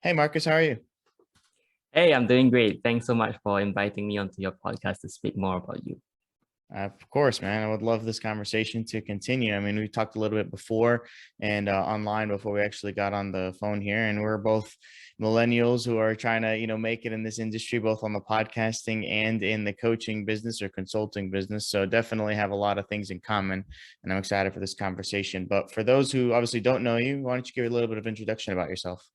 Hey Marcus, how are you? Hey, I'm doing great. Thanks so much for inviting me onto your podcast to speak more about you. Of course, man. I would love this conversation to continue. I mean, we talked a little bit before and online before we actually got on the phone here, and we're both millennials who are trying to, make it in this industry, both on the podcasting and in the coaching business or consulting business. So definitely have a lot of things in common, and I'm excited for this conversation. But for those who obviously don't know you, why don't you give a little bit of introduction about yourself?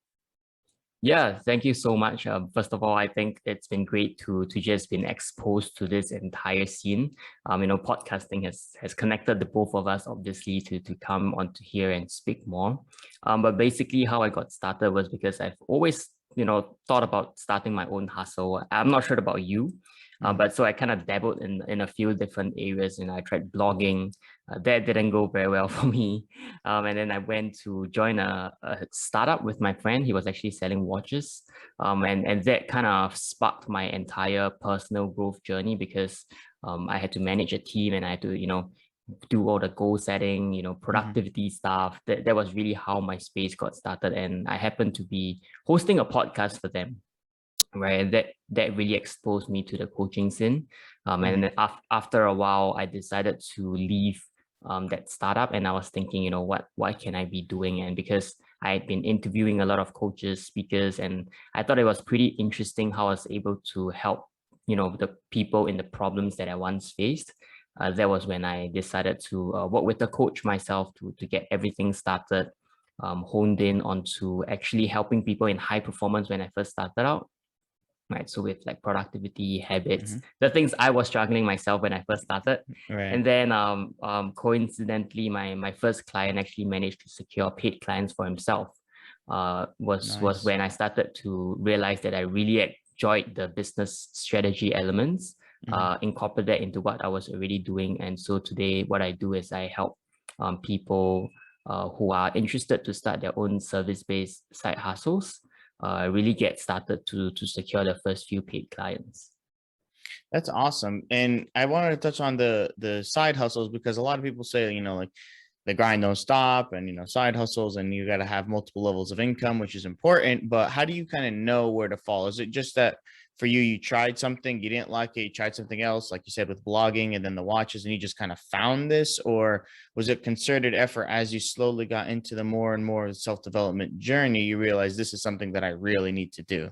Yeah, thank you so much. First of all, I think it's been great to just been exposed to this entire scene. Podcasting has connected the both of us obviously to come onto here and speak more. But basically, how I got started was because I've always thought about starting my own hustle. I'm not sure about you, Mhm. but so I kind of dabbled in a few different areas. I tried blogging. That didn't go very well for me. And then I went to join a startup with my friend. He was actually selling watches. And that kind of sparked my entire personal growth journey because I had to manage a team and I had to, do all the goal setting, Mhm. productivity stuff. That was really how my space got started. And I happened to be hosting a podcast for them, right? And that really exposed me to the coaching scene. And Mhm. then after a while, I decided to leave that startup, and I was thinking, what can I be doing? And because I had been interviewing a lot of coaches, speakers, and I thought it was pretty interesting how I was able to help, the people in the problems that I once faced. That was when I decided to work with a coach myself to get everything started, honed in onto actually helping people in high performance when I first started out, right? So with like productivity habits, Mhm. the things I was struggling myself when I first started. Right. And then coincidentally, my first client actually managed to secure paid clients for himself. Was Nice. when I started to realize that I really enjoyed the business strategy elements, Mhm. incorporate that into what I was already doing. And so today, what I do is I help people who are interested to start their own service-based side hustles really get started to secure the first few paid clients. That's awesome. And I wanted to touch on the side hustles because a lot of people say, like the grind don't stop and side hustles and you got to have multiple levels of income, which is important. But how do you kind of know where to fall? Is it just that for you, you tried something, you didn't like it, you tried something else, like you said with blogging and then the watches, and you just kind of found this? Or was it concerted effort as you slowly got into the more and more self-development journey, you realize this is something that I really need to do?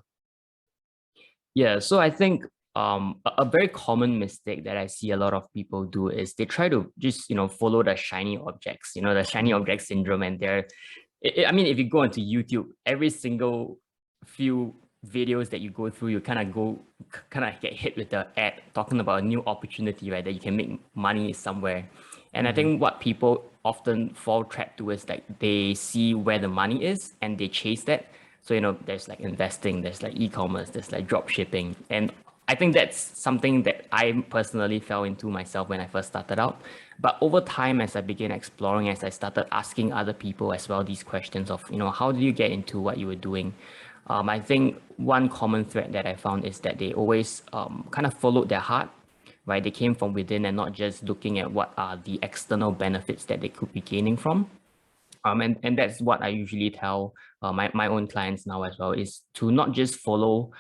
Yeah, so I think a very common mistake that I see a lot of people do is they try to just follow the shiny objects, the shiny Mhm. object syndrome, and I mean, if you go onto YouTube, every single few videos that you go through, you kind of get hit with the ad talking about a new opportunity, right? That you can make money somewhere. And I Mhm. think what people often fall trapped to is like they see where the money is and they chase that. So, there's like investing, there's like e-commerce, there's like drop shipping. And I think that's something that I personally fell into myself when I first started out. But over time, as I began exploring, as I started asking other people as well these questions of, how did you get into what you were doing? I think one common thread that I found is that they always kind of followed their heart, right? They came from within and not just looking at what are the external benefits that they could be gaining from. And that's what I usually tell my own clients now as well, is to not just follow.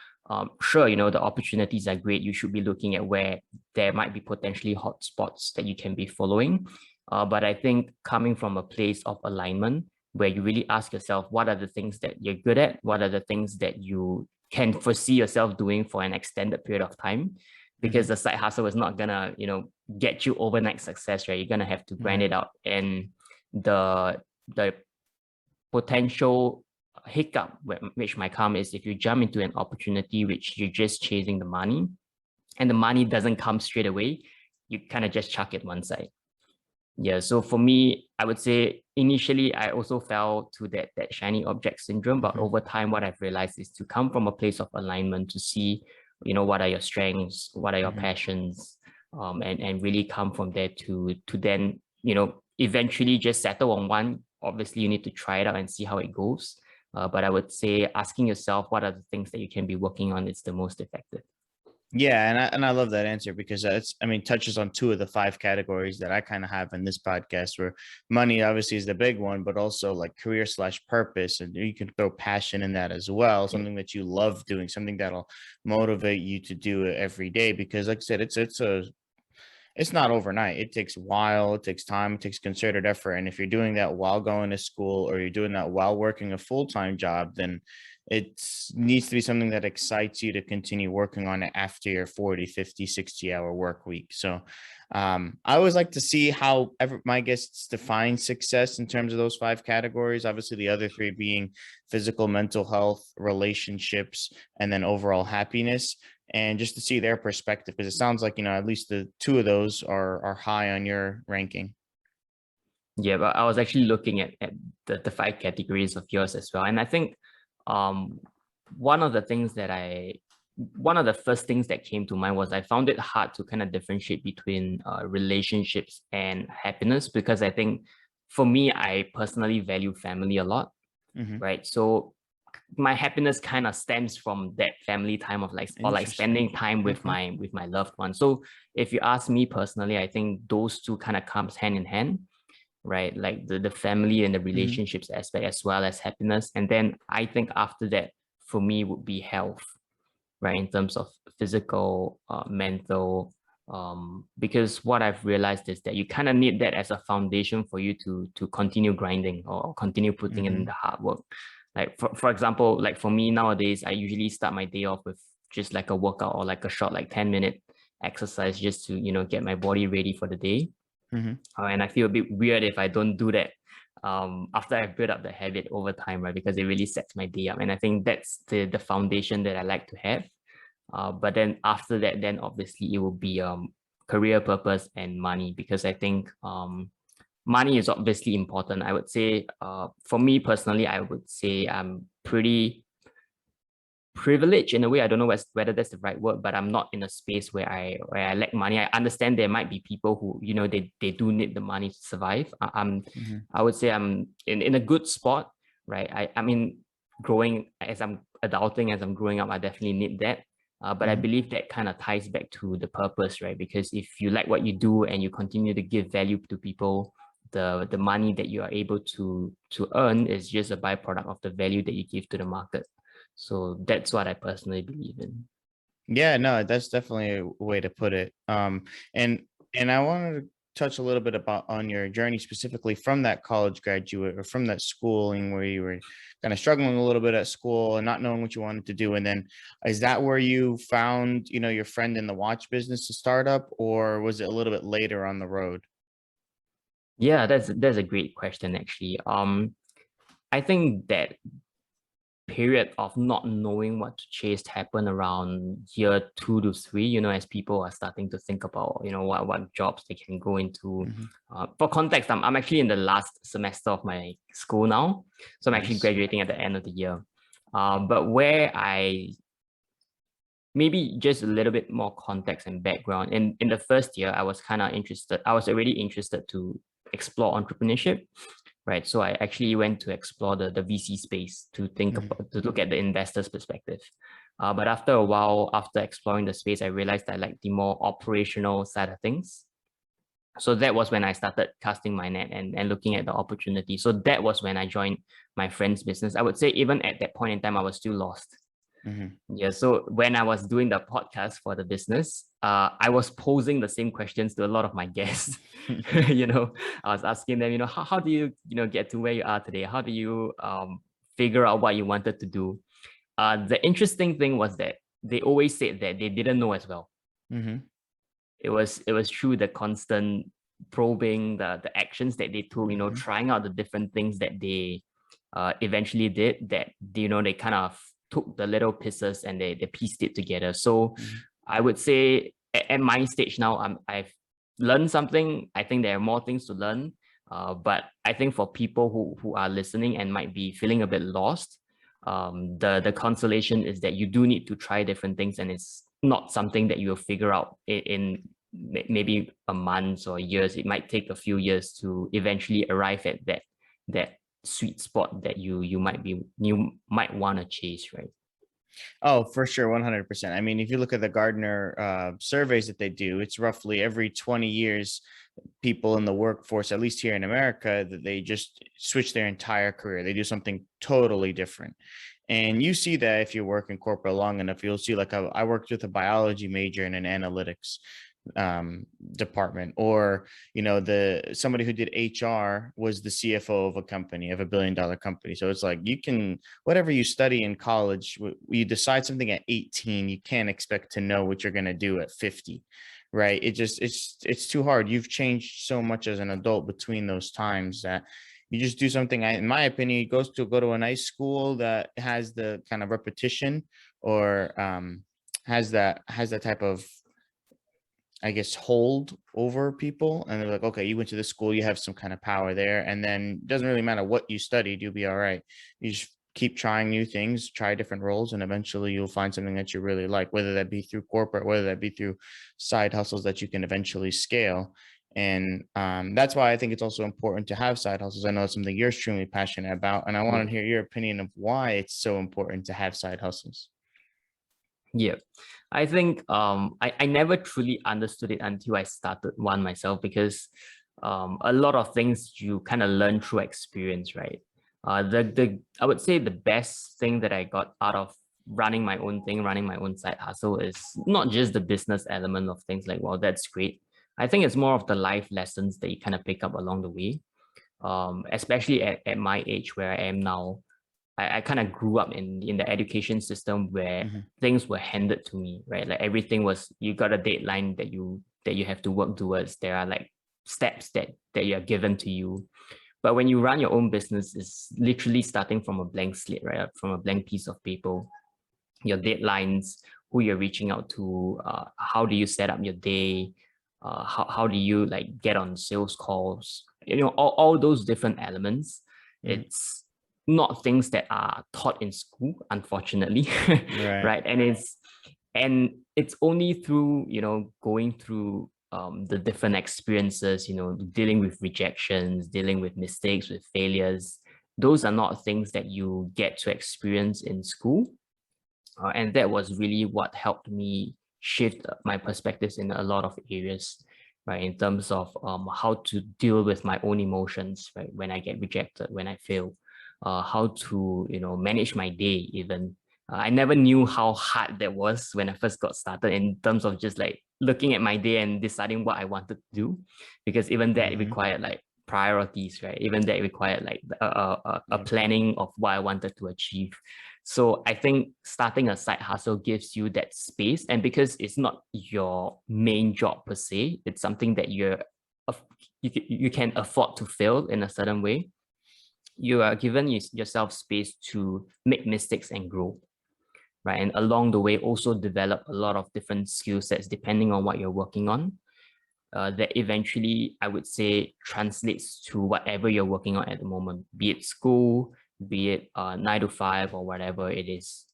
Sure, the opportunities are great. You should be looking at where there might be potentially hotspots that you can be following. But I think coming from a place of alignment where you really ask yourself, what are the things that you're good at? What are the things that you can foresee yourself doing for an extended period of time? Because Mhm. the side hustle is not gonna, get you overnight success, right? You're gonna have to grind Right. it out. And the potential hiccup which might come is if you jump into an opportunity which you're just chasing the money and the money doesn't come straight away, you kind of just chuck it one side. Yeah, so for me, I would say initially I also fell to that shiny object syndrome, but Mhm. over time, what I've realized is to come from a place of alignment to see, what are your strengths, what are your Mhm. passions, and really come from there to then, eventually just settle on one. Obviously, you need to try it out and see how it goes. But I would say asking yourself what are the things that you can be working on is the most effective. Yeah, and I love that answer because that's, I mean, touches on two of the five categories that I kind of have in this podcast, where money obviously is the big one, but also like career slash purpose, and you can throw passion in that as well, Yeah. something that you love doing, something that'll motivate you to do it every day. Because like I said, it's not overnight. It takes a while, it takes time, it takes concerted effort. And if you're doing that while going to school or you're doing that while working a full-time job, then it needs to be something that excites you to continue working on it after your 40, 50, 60 hour work week. So I always like to see how my guests define success in terms of those five categories. Obviously, the other three being physical, mental health, relationships, and then overall happiness, and just to see their perspective, because it sounds like, at least the two of those are high on your ranking. Yeah, but I was actually looking at the five categories of yours as well. And I think um, one of the things that one of the first things that came to mind was I found it hard to kind of differentiate between relationships and happiness, because I think for me, I personally value family a lot, Hmm. right? So my happiness kind of stems from that family time of like, or like Interesting. spending time with Okay. my loved ones. So if you ask me personally, I think those two kind of comes hand in hand, right? Like the family and the Hmm. relationships aspect as well as happiness. And then I think after that, for me, would be health, right? In terms of physical, mental, because what I've realized is that you kind of need that as a foundation for you to continue grinding or continue putting in the Hmm. hard work. Like for example, like for me nowadays, I usually start my day off with just like a workout or like a short like 10-minute exercise just to get my body ready for the day. Hmm. And I feel a bit weird if I don't do that after I've built up the habit over time, right? Because it really sets my day up. And I think that's the foundation that I like to have. But then after that, then obviously it will be career purpose and money, because I think money is obviously important. I would say for me personally, I would say I'm pretty privilege in a way. I don't know whether that's the right word, but I'm not in a space where I lack money. I understand there might be people who they do need the money to survive. Hmm. I would say I'm in a good spot, right? I mean, growing as I'm adulting, as I'm growing up, I definitely need that. But I Hmm. believe that kind of ties back to the purpose, right? Because if you like what you do and you continue to give value to people, the money that you are able to earn is just a byproduct of the value that you give to the market. So that's what I personally believe in. Yeah, no, that's definitely a way to put it. And I wanted to touch a little bit about on your journey specifically from that college graduate or from that schooling where you were kind of struggling a little bit at school and not knowing what you wanted to do. And then is that where you found, your friend in the watch business to start up, or was it a little bit later on the road? Yeah, that's a great question actually. I think that period of not knowing what to chase happened around year 2 to 3, as people are starting to think about, what jobs they can go into. Hmm. For context, I'm actually in the last semester of my school now. So I'm actually Nice. graduating at the end of the year. But where maybe just a little bit more context and background. In the first year, I was kind of interested. I was already interested to explore entrepreneurship, right? So I actually went to explore the VC space to Hmm. to look at the investor's perspective. But after a while, after exploring the space, I realized I like the more operational side of things. So that was when I started casting my net and looking at the opportunity. So that was when I joined my friend's business. I would say even at that point in time, I was still lost. Hmm. Yeah, so when I was doing the podcast for the business, I was posing the same questions to a lot of my guests. I was asking them, how do you, get to where you are today? How do you figure out what you wanted to do? The interesting thing was that they always said that they didn't know as well. Hmm. It was through the constant probing, the actions that they took, Hmm. trying out the different things that they eventually did, that they kind of took the little pieces and they pieced it together. So Hmm. I would say at my stage now, I've learned something. I think there are more things to learn. But I think for people who are listening and might be feeling a bit lost, the consolation is that you do need to try different things, and it's not something that you'll figure out in maybe a month or years. It might take a few years to eventually arrive at that sweet spot that you might want to chase, right? Oh, for sure, 100%. I mean, if you look at the Gardner surveys that they do, it's roughly every 20 years, people in the workforce, at least here in America, that they just switch their entire career. They do something totally different. And you see that if you work in corporate long enough, you'll see like I worked with a biology major in an analytics department, or the somebody who did HR was the CFO of a company, of $1 billion company. So it's like, you can, whatever you study in college, you decide something at 18, you can't expect to know what you're going to do at 50, right? It's too hard. You've changed so much as an adult between those times that you just do something. In my opinion, you go to a nice school that has the kind of repetition, or has that type of, I guess, hold over people. And they're like, okay, you went to this school, you have some kind of power there. And then it doesn't really matter what you studied, you'll be all right. You just keep trying new things, try different roles, and eventually you'll find something that you really like, whether that be through corporate, whether that be through side hustles that you can eventually scale. And that's why I think it's also important to have side hustles. I know it's something you're extremely passionate about, and I want to hear your opinion of why it's so important to have side hustles. Yeah, I think I never truly understood it until I started one myself, because a lot of things you kind of learn through experience, right? The I would say the best thing that I got out of running my own thing, running my own side hustle, is not just the business element of things like, well, that's great. I think it's more of the life lessons that you kind of pick up along the way, especially at my age where I am now. I kind of grew up in the education system where Mhm. things were handed to me, right? Like everything was, you got a deadline that you have to work towards. There are like steps that you are given to you. But when you run your own business, it's literally starting from a blank slate, right? From a blank piece of paper. Your deadlines, who you're reaching out to, how do you set up your day, how do you like get on sales calls, all those different elements. Mhm. It's not things that are taught in school, unfortunately. Right. Right. And it's only through going through the different experiences, dealing with rejections, dealing with mistakes, with failures. Those are not things that you get to experience in school. And that was really what helped me shift my perspectives in a lot of areas, right? In terms of how to deal with my own emotions, right? When I get rejected, when I fail, how to, manage my day even. I never knew how hard that was when I first got started, in terms of just like looking at my day and deciding what I wanted to do, because even that Mhm. required like priorities, right? Even that required like a Yeah. planning of what I wanted to achieve. So I think starting a side hustle gives you that space, and because it's not your main job per se, it's something that you can afford to fail in a certain way. You are given yourself space to make mistakes and grow, right? And along the way, also develop a lot of different skill sets depending on what you're working on. That eventually, I would say, translates to whatever you're working on at the moment, be it school, be it 9 to 5 or whatever it is.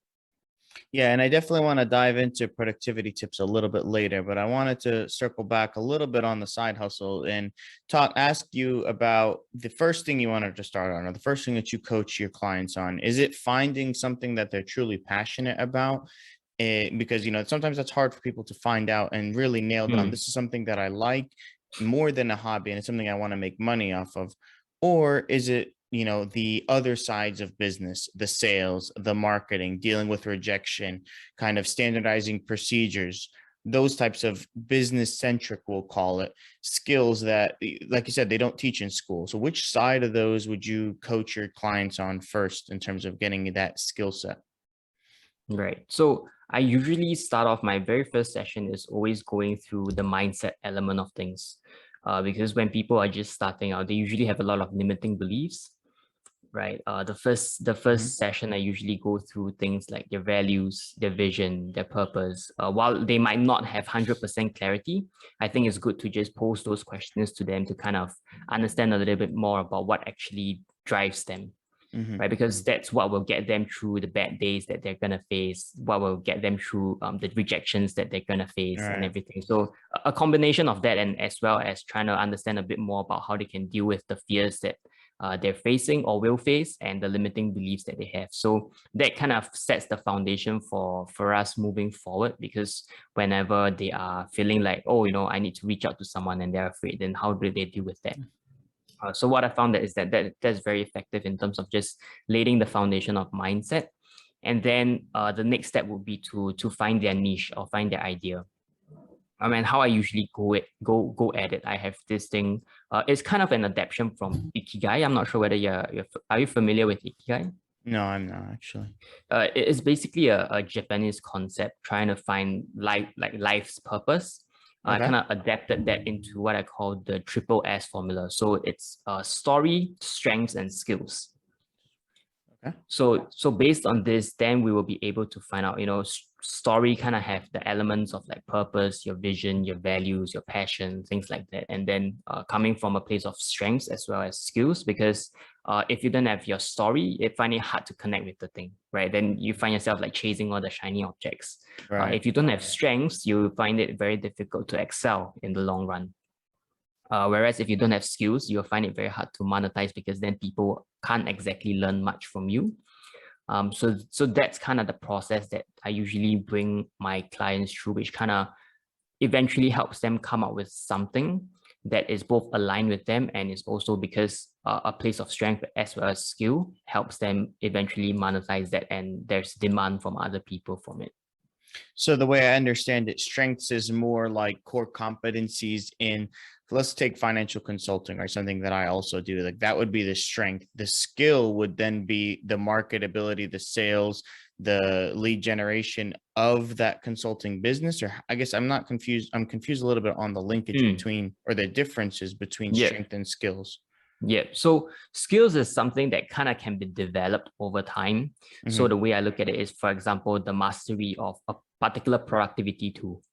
Yeah, and I definitely want to dive into productivity tips a little bit later, but I wanted to circle back a little bit on the side hustle and ask you about the first thing you wanted to start on, or the first thing that you coach your clients on. Is it finding something that they're truly passionate about? Because sometimes that's hard for people to find out and really nail down. Hmm. This is something that I like more than a hobby, and it's something I want to make money off of. Or is it, the other sides of business, the sales, the marketing, dealing with rejection, kind of standardizing procedures, those types of business centric, we'll call it, skills that, like you said, they don't teach in school. So which side of those would you coach your clients on first in terms of getting that skill set? Right. So I usually start off, my very first session is always going through the mindset element of things. Because when people are just starting out, they usually have a lot of limiting beliefs, right? The first Mhm. session, I usually go through things like their values, their vision, their purpose. While they might not have 100% clarity, I think it's good to just pose those questions to them to kind of understand a little bit more about what actually drives them, Mhm. right? Because that's what will get them through the bad days that they're gonna face, what will get them through the rejections that they're gonna All face and right. everything. So a combination of that, and as well as trying to understand a bit more about how they can deal with the fears that they're facing or will face, and the limiting beliefs that they have. So that kind of sets the foundation for us moving forward, because whenever they are feeling like, oh, I need to reach out to someone and they're afraid, then how do they deal with that? So what I found that's very effective in terms of just laying the foundation of mindset. And then the next step would be to find their niche or find their idea. I mean, how I usually go at it. I have this thing. It's kind of an adaptation from Ikigai. I'm not sure whether are you familiar with Ikigai? No, I'm not actually. It is basically a Japanese concept trying to find life's purpose. I Okay. kind of adapted that into what I call the triple S formula. So it's story, strengths, and skills. Okay. So based on this, then we will be able to find out, story kind of have the elements of like purpose, your vision, your values, your passion, things like that. And then coming from a place of strengths as well as skills, because if you don't have your story, you find it hard to connect with the thing, right? Then you find yourself like chasing all the shiny objects. Right. If you don't have strengths, you find it very difficult to excel in the long run. Whereas if you don't have skills, you'll find it very hard to monetize, because then people can't exactly learn much from you. So that's kind of the process that I usually bring my clients through, which kind of eventually helps them come up with something that is both aligned with them, and is also because a place of strength as well as skill helps them eventually monetize that, and there's demand from other people from it. So the way I understand it, strengths is more like core competencies in, let's take financial consulting or something that I also do. Like that would be the strength. The skill would then be the marketability, the sales, the lead generation of that consulting business. Or I guess I'm not confused. I'm confused a little bit on the linkage between, or the differences between strength and skills. Yeah. So skills is something that kind of can be developed over time. So the way I look at it is, for example, the mastery of a particular productivity tool,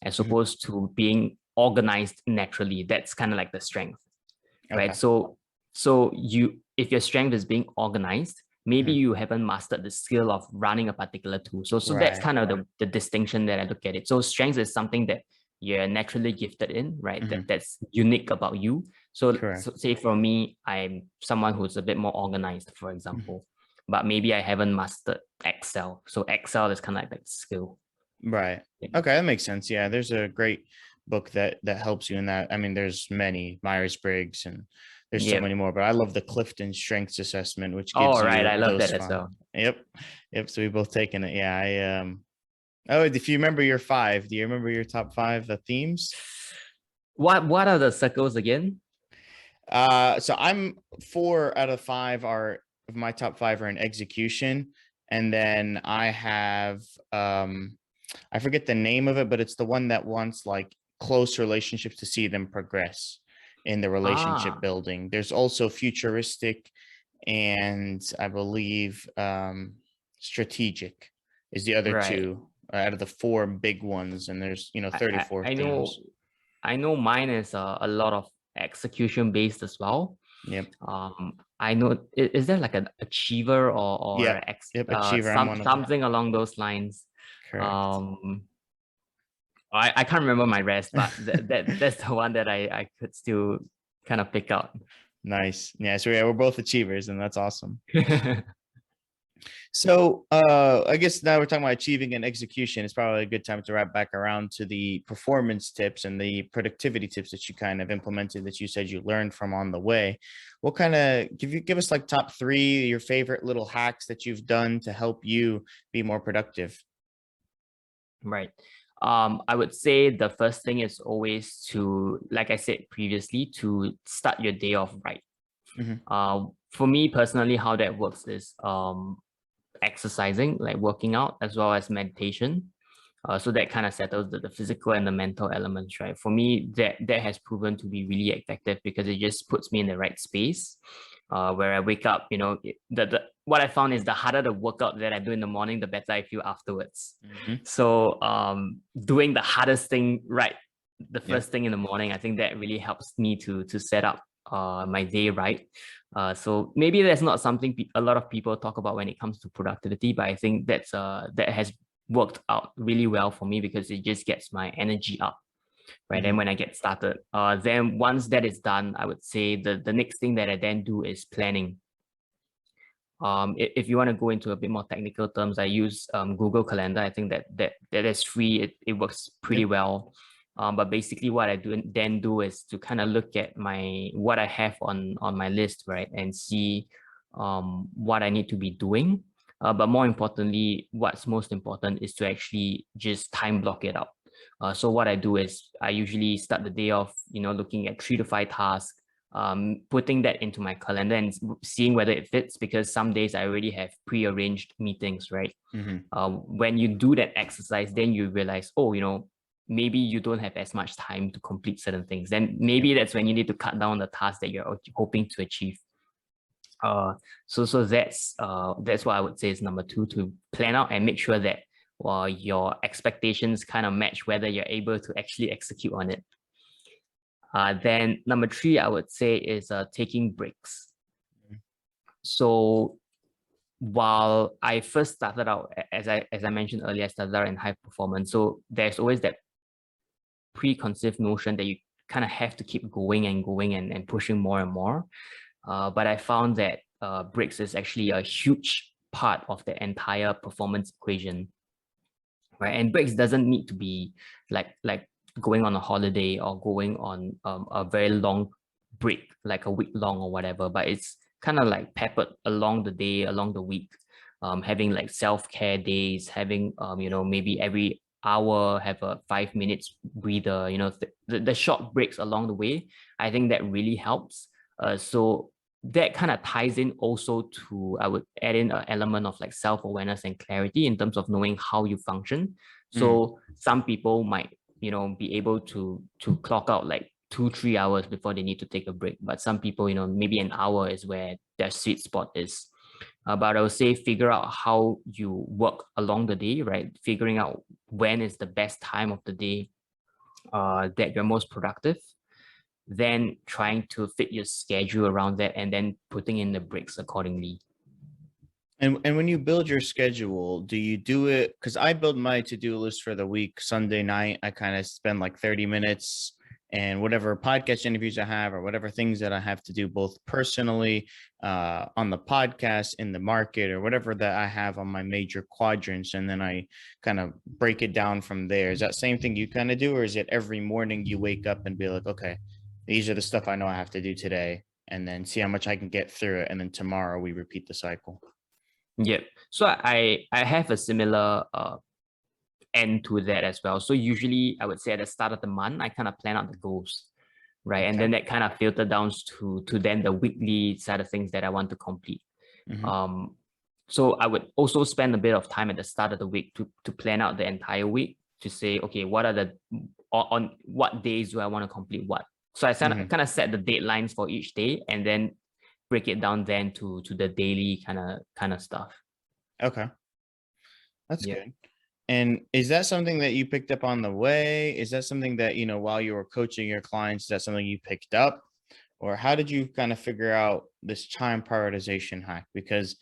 as opposed to being organized naturally. That's kind of like the strength, right? So if your strength is being organized, maybe you haven't mastered the skill of running a particular tool. So that's kind of the distinction that I look at it. So strength is something that you're naturally gifted in, right? That's unique about you. So say for me, I'm someone who's a bit more organized, for example, but maybe I haven't mastered Excel. So Excel is kind of like that skill. Right. Okay, that makes sense. Yeah, there's a great book that helps you in that. I mean, there's many, Myers-Briggs, and there's so many more, but I love the Clifton Strengths Assessment, which gives you I love those that as well. Yep. So we both taken it. Yeah. Oh, if you remember your 5, do you remember your top 5 themes? What are the circles again? So I'm 4 out of 5 are of my top 5 are in execution, and then I have I forget the name of it, but it's the one that wants like close relationships to see them progress in the relationship building. There's also futuristic, and I believe strategic is the other 2 out of the 4 big ones. And there's 34 themes. I know mine is a lot of execution based as well. Yep. I know, is there like an achiever or achiever, something along those lines? Correct. I can't remember my rest, but that's the one that I could still kind of pick out. Nice. Yeah. So we're both achievers, and that's awesome. So I guess now we're talking about achieving and execution. It's probably a good time to wrap back around to the performance tips and the productivity tips that you kind of implemented, that you said you learned from on the way. What kind of give us like top 3, your favorite little hacks that you've done to help you be more productive? Right. I would say the first thing is always to, like I said previously, to start your day off right. For me personally, how that works is exercising, like working out, as well as meditation. So that kind of settles the physical and the mental elements, right? For me, that has proven to be really effective, because it just puts me in the right space. Where I wake up, what I found is the harder the workout that I do in the morning, the better I feel afterwards. So doing the hardest thing right the first thing in the morning, I think that really helps me to set up my day right. So maybe that's not something a lot of people talk about when it comes to productivity, but I think that has worked out really well for me, because it just gets my energy up. right? And when I get started, then once that is done, I would say the next thing that I then do is planning. If you want to go into a bit more technical terms, I use Google Calendar. I think that is free. It works pretty well. But basically what I then do is to kind of look at what I have on my list, right? And see what I need to be doing. But more importantly, what's most important is to actually just time block it out. So what I do is I usually start the day off, looking at 3 to 5 tasks, putting that into my calendar and seeing whether it fits, because some days I already have pre-arranged meetings, right? When you do that exercise, then you realize, maybe you don't have as much time to complete certain things. Then maybe that's when you need to cut down the tasks that you're hoping to achieve. So that's what I would say is number 2, to plan out and make sure that your expectations kind of match whether you're able to actually execute on it. Then number 3, I would say, is taking breaks. So while I first started out, as I mentioned earlier, I started out in high performance. So there's always that preconceived notion that you kind of have to keep going and pushing more and more. But I found that breaks is actually a huge part of the entire performance equation, right? And breaks doesn't need to be like going on a holiday or going on a very long break, like a week long or whatever, but it's kind of like peppered along the day, along the week, having like self-care days, having maybe every hour have a 5 minutes breather, the short breaks along the way. I think that really helps. So that kind of ties in also to, I would add in an element of like self-awareness and clarity in terms of knowing how you function. So some people might be able to clock out like 2-3 hours before they need to take a break, but some people, maybe an hour is where their sweet spot is. But I would say figure out how you work along the day, right? Figuring out when is the best time of the day that you're most productive, then trying to fit your schedule around that, and then putting in the breaks accordingly. And when you build your schedule, do you do it? Because I build my to-do list for the week. Sunday night, I kind of spend like 30 minutes and whatever podcast interviews I have or whatever things that I have to do, both personally on the podcast, in the market, or whatever that I have on my major quadrants. And then I kind of break it down from there. Is that same thing you kind of do? Or is it every morning you wake up and be like, okay, these are the stuff I know I have to do today, and then see how much I can get through it. And then tomorrow we repeat the cycle. Yep. So I have a similar end to that as well. So usually I would say at the start of the month, I kind of plan out the goals, right? Okay. And then that kind of filter down to then the weekly side of things that I want to complete. So I would also spend a bit of time at the start of the week to plan out the entire week, to say, okay, what are on what days do I want to complete what? So I kind of set the deadlines for each day, and then break it down then to the daily kind of stuff. Okay. That's good. And is that something that you picked up on the way? Is that something that, while you were coaching your clients, is that something you picked up? Or how did you kind of figure out this time prioritization hack? Because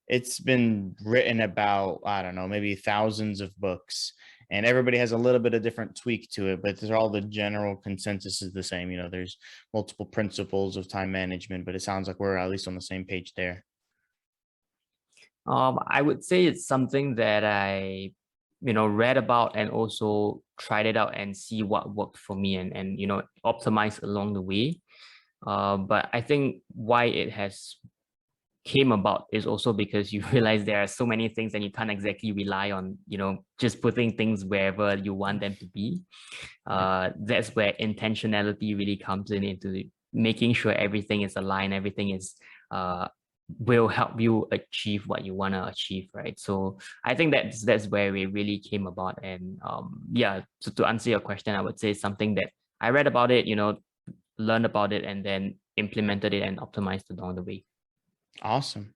it's been written about, I don't know, maybe thousands of books, and everybody has a little bit of different tweak to it, but there's all the general consensus is the same. There's multiple principles of time management, but it sounds like we're at least on the same page there. I would say it's something that I, read about and also tried it out and see what worked for me, and optimize along the way. But I think why it has came about is also because you realize there are so many things and you can't exactly rely on, just putting things wherever you want them to be. That's where intentionality really comes into making sure everything is aligned, everything is will help you achieve what you want to achieve, right? So I think that's where it really came about. And so to answer your question, I would say something that I read about it, learned about it, and then implemented it and optimized along the way. Awesome.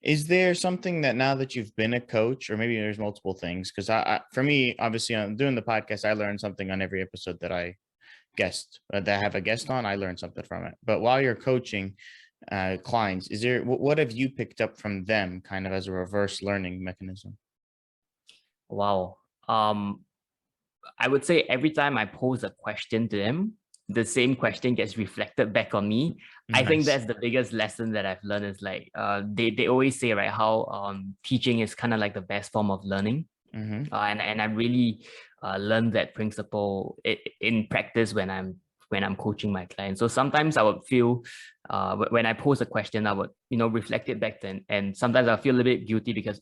Is there something that, now that you've been a coach, or maybe there's multiple things, because for me, obviously, I'm doing the podcast, I learn something on every episode that I have a guest on, I learn something from it. But while you're coaching clients, what have you picked up from them, kind of as a reverse learning mechanism? Wow. I would say every time I pose a question to them, the same question gets reflected back on me. I think Nice. that's the biggest lesson that I've learned is like they always say, right, how teaching is kind of like the best form of learning. Mm-hmm. And I really learned that principle in practice when I'm coaching my clients. So sometimes I would feel when I pose a question, I would reflect it back then, and sometimes I feel a bit guilty because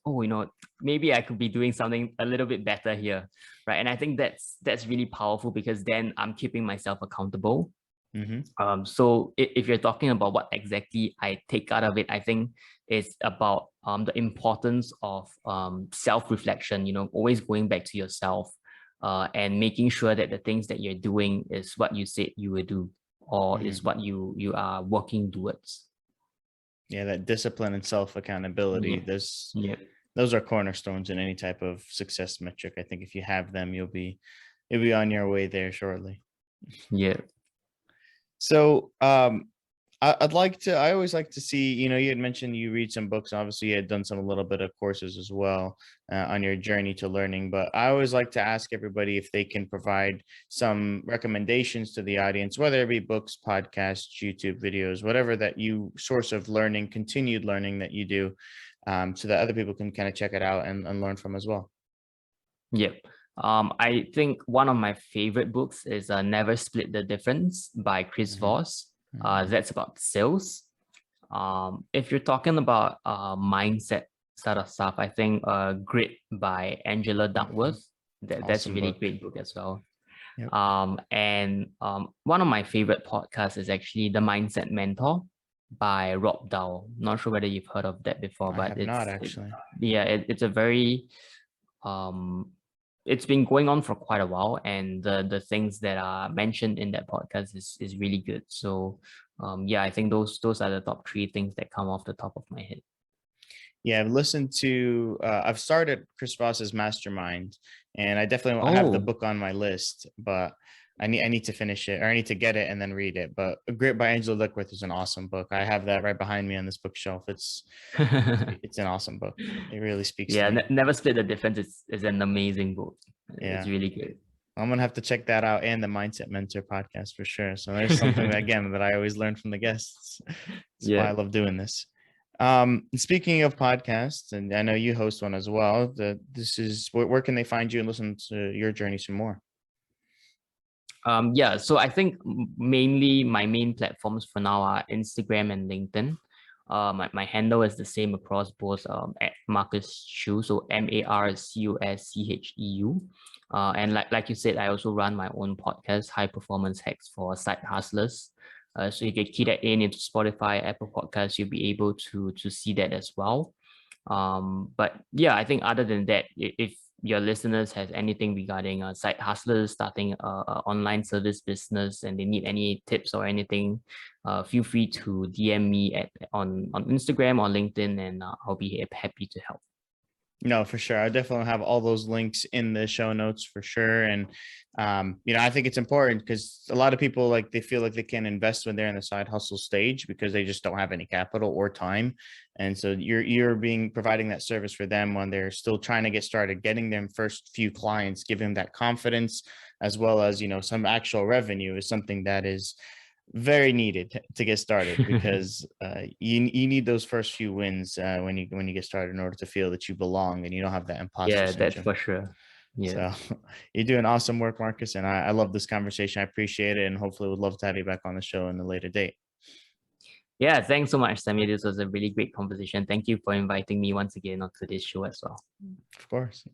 maybe I could be doing something a little bit better here, right? And I think that's really powerful because then I'm keeping myself accountable. Mm-hmm. So if you're talking about what exactly I take out of it, I think it's about the importance of self-reflection, always going back to yourself and making sure that the things that you're doing is what you said you would do or Mm-hmm. is what you are working towards. Yeah, that discipline and self accountability. Yeah. Yeah. Those are cornerstones in any type of success metric. I think if you have them, you'll be on your way there shortly. Yeah. So I always like to see, you had mentioned you read some books. Obviously, you had done some a little bit of courses as well on your journey to learning. But I always like to ask everybody if they can provide some recommendations to the audience, whether it be books, podcasts, YouTube videos, whatever that you source of learning, continued learning that you do, so that other people can kind of check it out and learn from as well. Yep. I think one of my favorite books is Never Split the Difference by Chris Hmm. Voss. Hmm. That's about sales. If you're talking about mindset sort of stuff, I think Grit by Angela Hmm. Duckworth. That's a Awesome really book. great book as well. Yep. And one of my favorite podcasts is actually The Mindset Mentor by Rob Dow. Not sure whether you've heard of that before, I but have not actually. it's a very um it's been going on for quite a while, and the things that are mentioned in that podcast is really good. So yeah, I think those are the top three things that come off the top of my head. Yeah, I've started Chris Voss's Mastermind, and I definitely have the Oh. book on my list, but I need to finish it, or I need to get it and then read it. But Grit by Angela Duckworth is an awesome book. I have that right behind me on this bookshelf. It's an awesome book. It really speaks to Yeah, me. Never Split the Difference is an amazing book. It's Yeah. really good. I'm gonna have to check that out and the Mindset Mentor podcast for sure. So there's something that again that I always learn from the guests. That's why I Yeah. love doing this. Speaking of podcasts, and I know you host one as well. This is where can they find you and listen to your journey some more? Yeah, so I think mainly my main platforms for now are Instagram and LinkedIn. My handle is the same across both at Marcus Cheu, so MarCuscheu. And like you said, I also run my own podcast, High Performance Hacks for Side Hustlers. So you can key that in into Spotify, Apple Podcasts, you'll be able to see that as well. But yeah, I think other than that, if your listeners has anything regarding side hustlers starting a online service business and they need any tips or anything, feel free to DM me on Instagram or LinkedIn, and I'll be happy to help. No, for sure. I definitely have all those links in the show notes for sure. And I think it's important because a lot of people they feel like they can invest when they're in the side hustle stage because they just don't have any capital or time. And so you're providing that service for them when they're still trying to get started, getting them first few clients, giving them that confidence, as well as some actual revenue is something that is very needed to get started because you need those first few wins when you get started in order to feel that you belong and you don't have that imposter Yeah, that's syndrome. for sure. Yeah. So you're doing awesome work, Marcus, and I love this conversation. I appreciate it, and hopefully would love to have you back on the show in a later date. Yeah, thanks so much, Sammy. This was a really great conversation. Thank you for inviting me once again onto this show as well. Of course.